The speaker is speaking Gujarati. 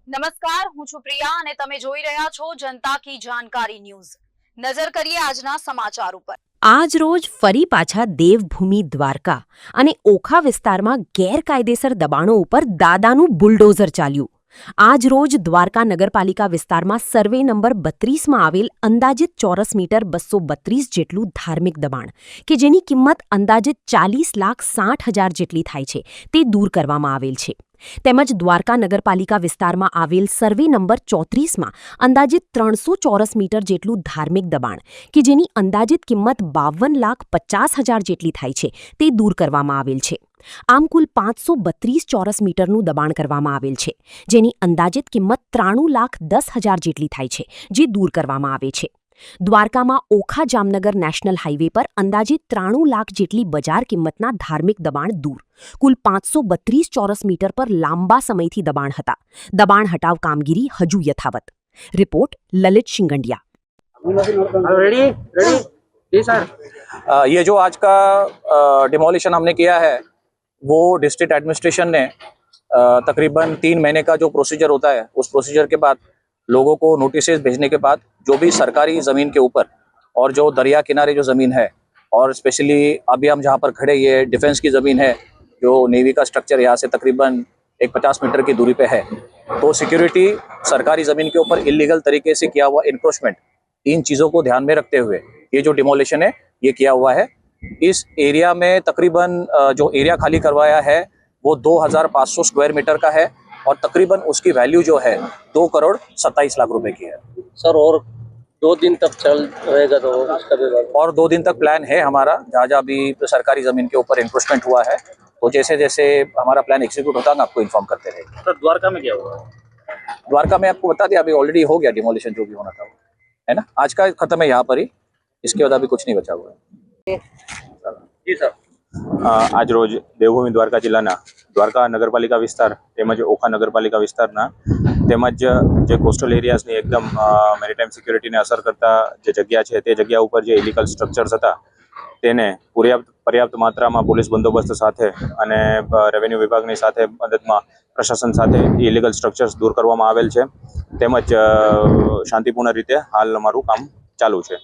નમસ્કાર, હું છું પ્રિયા અને તમે જોઈ રહ્યા છો જનતા કી જાણકારી ન્યૂઝ। નજર કરીએ આજના સમાચાર ઉપર। આજ રોજ ફરી પાછા દેવભૂમિ દ્વારકા અને ઓખા વિસ્તારમાં ગેરકાયદેસર દબાણો ઉપર દાદાનું બુલડોઝર ચાલ્યું। આજ રોજ દ્વારકા નગરપાલિકા વિસ્તારમાં સર્વે નંબર 32માં આવેલ અંદાજિત ચોરસ મીટર 232 જેટલું ધાર્મિક દબાણ કે જેની કિંમત અંદાજિત 40,60,000 જેટલી થાય છે તે દૂર કરવામાં આવેલ છે। તેમજ દ્વારકા નગરપાલિકા વિસ્તારમાં આવેલ સર્વે નંબર 34માં અંદાજિત 300 ચોરસ મીટર જેટલું ધાર્મિક દબાણ કે જેની અંદાજિત કિંમત 52,50,000 જેટલી થાય છે તે દૂર કરવામાં આવેલ છે। આમ કુલ 532 ચોરસ મીટરનું દબાણ કરવામાં આવેલ છે જેની અંદાજિત કિંમત 93,10,000 જેટલી થાય છે જે દૂર કરવામાં આવે છે। દ્વારકામાં ઓખા જામનગર નેશનલ હાઈવે પર અંદાજિત 93 લાખ જેટલી બજાર કિંમતના ધાર્મિક દબાણ દૂર। કુલ 532 ચોરસ મીટર પર લાંબા સમયથી દબાણ હતા। દબાણ હટાવ કામગીરી હજુ યથાવત। રિપોર્ટ લલિત શિંગંડિયા। ये जो आज का डिमोलिशन हमने किया है वो डिस्ट्रिक्ट एडमिनिस्ट्रेशन ने तकरीबन 3 महीने का जो प्रोसीजर होता है उस प्रोसीजर के बाद लोगों को नोटिस भेजने के बाद जो भी सरकारी ज़मीन के ऊपर और जो दरिया किनारे जो ज़मीन है और स्पेशली अभी हम जहाँ पर खड़े ये डिफेंस की ज़मीन है जो नेवी का स्ट्रक्चर यहाँ से तकरीबन 50 मीटर की दूरी पे है, तो सिक्योरिटी सरकारी ज़मीन के ऊपर इलीगल तरीके से किया हुआ इंक्रोचमेंट, इन चीज़ों को ध्यान में रखते हुए ये जो डिमोलिशन है ये किया हुआ है। इस एरिया में तकरीबन जो एरिया खाली करवाया है वो 2,500 स्क्वायर मीटर का है और तकरीबन उसकी वैल्यू जो है 2,27 लाख रुपए की है। सर और 2 दिन तक चल रहेगा तो उसका भी और 2 दिन तक प्लान है हमारा, जहाँ जहाँ भी सरकारी ज़मीन के ऊपर इंक्रोचमेंट हुआ है तो जैसे जैसे हमारा प्लान एग्जीक्यूट होता है आपको इन्फॉर्म करते रहेंगे। सर द्वारका में क्या हुआ? द्वारका में आपको बता दिया अभी ऑलरेडी हो गया डिमोलिशन जो भी होना था, है ना। आज का खत्म है यहाँ पर ही, इसके बाद अभी कुछ नहीं बचा हुआ है। जी सर। આજ રોજ દેવભૂમિ દ્વારકા જિલ્લાના દ્વારકા નગરપાલિકા વિસ્તાર તેમજ ઓખા નગરપાલિકા વિસ્તારના તેમજ જે કોસ્ટલ એરિયાઝની એકદમ મેરીટાઈમ સિક્યુરિટીને અસર કરતા જે જગ્યા છે તે જગ્યા ઉપર જે ઇલીગલ સ્ટ્રક્ચર્સ હતા તેને પર્યાપ્ત માત્રામાં પોલીસ બંદોબસ્ત સાથે અને રેવન્યુ વિભાગની સાથે મદદમાં પ્રશાસન સાથે ઇલીગલ સ્ટ્રક્ચર્સ દૂર કરવામાં આવેલ છે તેમજ શાંતિપૂર્ણ રીતે હાલ અમારું કામ ચાલુ છે।